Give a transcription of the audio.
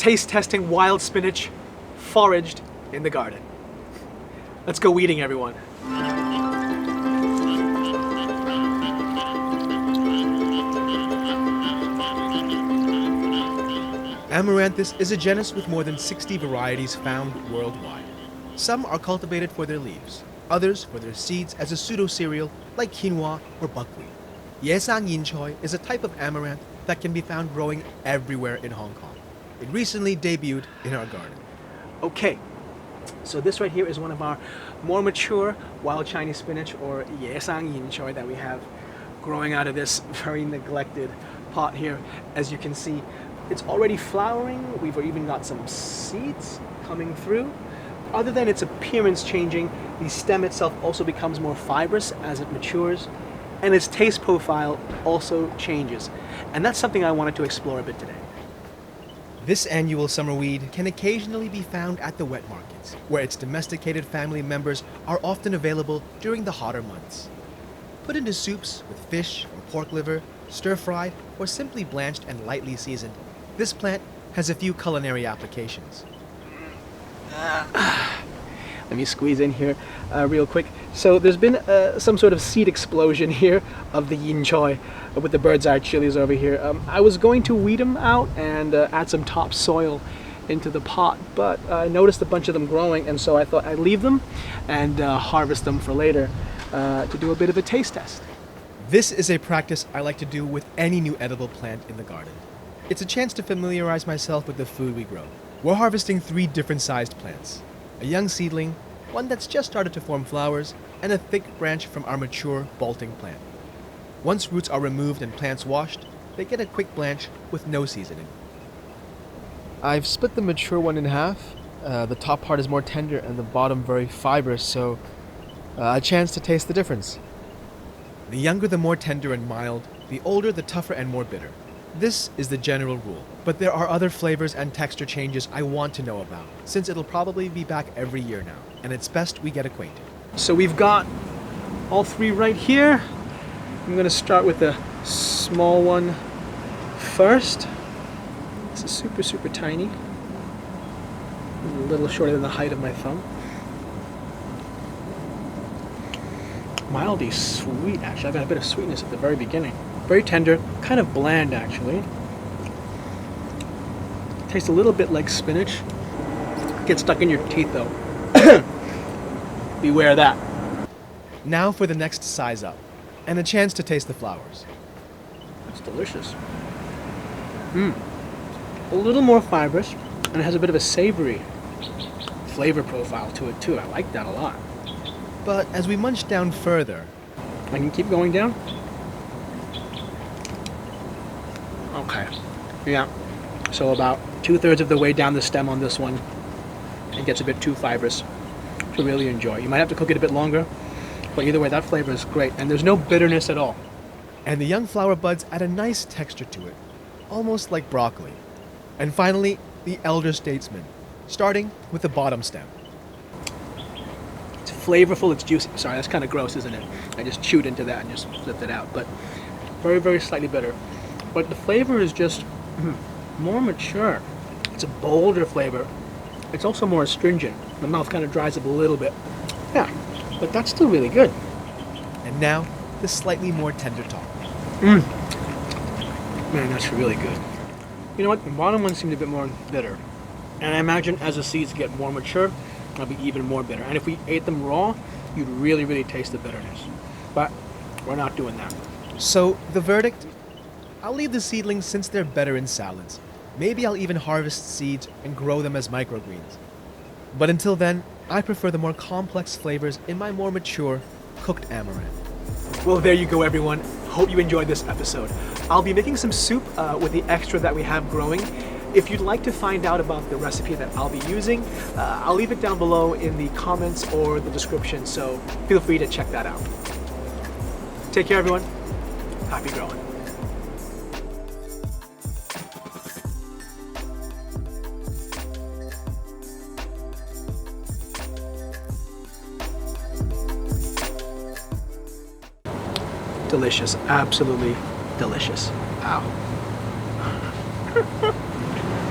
taste testing wild spinach foraged in the garden. Let's go weeding, everyone. Amaranthus is a genus with more than 60 varieties found worldwide. Some are cultivated for their leaves, others for their seeds as a pseudo-cereal like quinoa or buckwheat. Yesang yinchoy is a type of amaranth that can be found growing everywhere in Hong Kong. It recently debuted in our garden. Okay, so this right here is one of our more mature wild Chinese spinach, or Yesang yinchoy, that we have growing out of this very neglected pot here. As you can see, it's already flowering. We've even got some seeds coming through. Other than its appearance changing, the stem itself also becomes more fibrous as it matures, and its taste profile also changes. And that's something I wanted to explore a bit today. This annual summer weed can occasionally be found at the wet markets, where its domesticated family members are often available during the hotter months. Put into soups with fish or pork liver, stir-fried, or simply blanched and lightly seasoned, this plant has a few culinary applications. Let me squeeze in here real quick. So there's been some sort of seed explosion here of the yin choy with the bird's eye chilies over here. I was going to weed them out and add some topsoil into the pot, but I noticed a bunch of them growing, and so I thought I'd leave them and harvest them for later to do a bit of a taste test. This is a practice I like to do with any new edible plant in the garden. It's a chance to familiarize myself with the food we grow. We're harvesting 3 different sized plants: a young seedling, one that's just started to form flowers, and a thick branch from our mature bolting plant. Once roots are removed and plants washed, they get a quick blanch with no seasoning. I've split the mature one in half. The top part is more tender and the bottom very fibrous, so a chance to taste the difference. The younger the more tender and mild, the older the tougher and more bitter. This is the general rule, but there are other flavors and texture changes I want to know about, since it'll probably be back every year now, and it's best we get acquainted. So we've got all 3 right here. I'm going to start with the small one first. This is super tiny, a little shorter than the height of my thumb. Mildly sweet, actually. I've got a bit of sweetness at the very beginning. Very tender, kind of bland actually. Tastes a little bit like spinach. Gets stuck in your teeth though. Beware that. Now for the next size up, and a chance to taste the flowers. That's delicious. A little more fibrous, and it has a bit of a savory flavor profile to it too. I like that a lot. But as we munch down further, I can keep going down. Okay, yeah, so about 2/3 of the way down the stem on this one, it gets a bit too fibrous to really enjoy. You might have to cook it a bit longer, but either way, that flavor is great, and there's no bitterness at all. And the young flower buds add a nice texture to it, almost like broccoli. And finally, the elder statesman, starting with the bottom stem. It's flavorful, it's juicy. Sorry, that's kind of gross, isn't it? I just chewed into that and just flipped it out, but very slightly bitter. But the flavor is just more mature. It's a bolder flavor. It's also more astringent. The mouth kind of dries up a little bit. Yeah, but that's still really good. And now, the slightly more tender top. Man, that's really good. You know what? The bottom one seemed a bit more bitter. And I imagine as the seeds get more mature, they'll be even more bitter. And if we ate them raw, you'd really taste the bitterness. But we're not doing that. So, the verdict? I'll leave the seedlings since they're better in salads. Maybe I'll even harvest seeds and grow them as microgreens. But until then, I prefer the more complex flavors in my more mature, cooked amaranth. Well, there you go, everyone. Hope you enjoyed this episode. I'll be making some soup with the extra that we have growing. If you'd like to find out about the recipe that I'll be using, I'll leave it down below in the comments or the description, so feel free to check that out. Take care, everyone. Happy growing. Delicious, absolutely delicious. Wow.